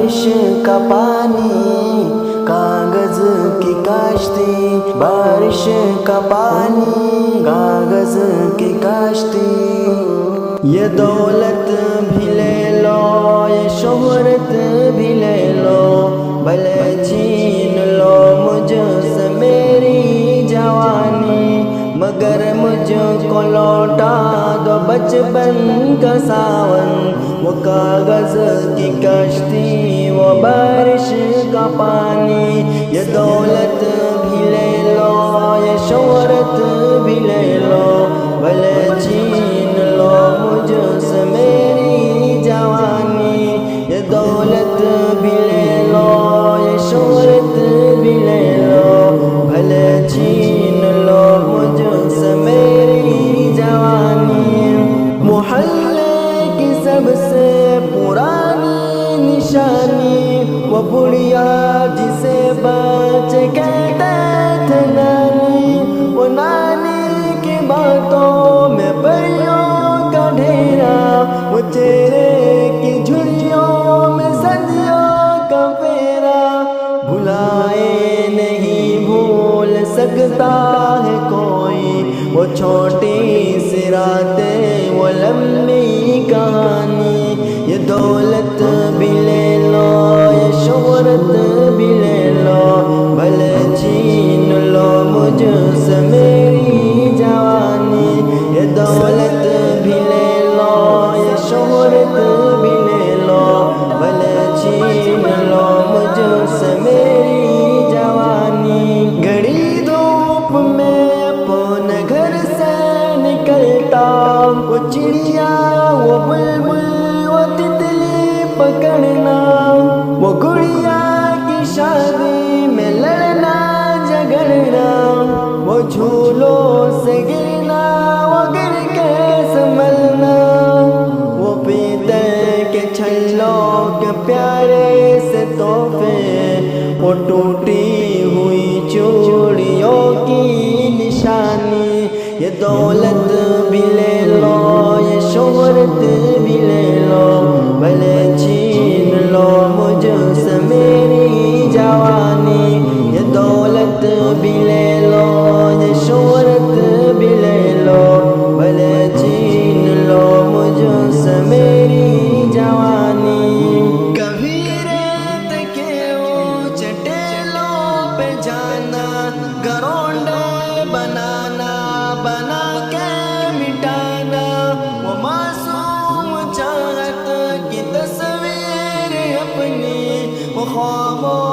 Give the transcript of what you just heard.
بارش کا پانی کاغذ کی کاشتی، بارش کا پانی کاغذ کی کاشتی، یہ دولت بھی لے لو یہ شہرت بھی لے لو، بھلے چھین لو مجھ سے میری جوانی، مگر مجھ کو لوٹا دو بچپن کا ساون، وہ کاغذ کی کشتی وہ بارش کا پانی، یہ دولت بھی لے لو یہ شہرت بھی لے لو، بھلے چھین لو مجھ سے میری جوانی، یہ دولت بھی لے لو یہ شہرت بھی لے لو، بھلے چھین لو مجھ سے میری جوانی، محلے کی سب سے پرانی نشانی، وہ بڑھیا جسے بچے کہتے تھے نانی، وہ نانی کی باتوں میں پریوں کا ڈھیرا، وہ چہرے کی جھریوں میں صدیوں کا پھیرا، بھلائے نہیں بھول سکتا ہے کوئی، وہ چھوٹی سی راتیں وہ لمبی کہانی، یہ دولت بھی لے لو یہ شہرت بھی لے لو، بھلے چھین لو مجھ سے میری جوانی، یہ دولت بھی لے لو یہ شہرت بھی لے لو، بھلے چھین لو مجھ سے میری جوانی، گھڑی دھوپ میں اپنے گھر سے نکلتا، وہ چڑیا وہ بلبل وہ تتلی پکڑنا، وہ گڑیا کی شادی میں لڑنا جھگڑنا، وہ جھولوں سے گرنا وہ گر کے سنبھلنا، وہ پیتل کے چھلوں کے پیارے سے تحفے، وہ ٹوٹی ہوئی چوڑیوں کی نشانی، یہ دولت بھی لے لو یہ شہرت بھی لے لو، بھلے چھین لو مجھ سے میری جوانی، یہ دولت بھی لے لو یہ شہرت بھی لے لو، بھلے چھین لو مجھ سے میری جوانی، کبھی ریت کے اونچے ٹیلوں پہ جانا، گرونڈے بنانا بنا کے مٹانا، وہ معصوم چاہت کی تصویر اپنی وہ خوابوں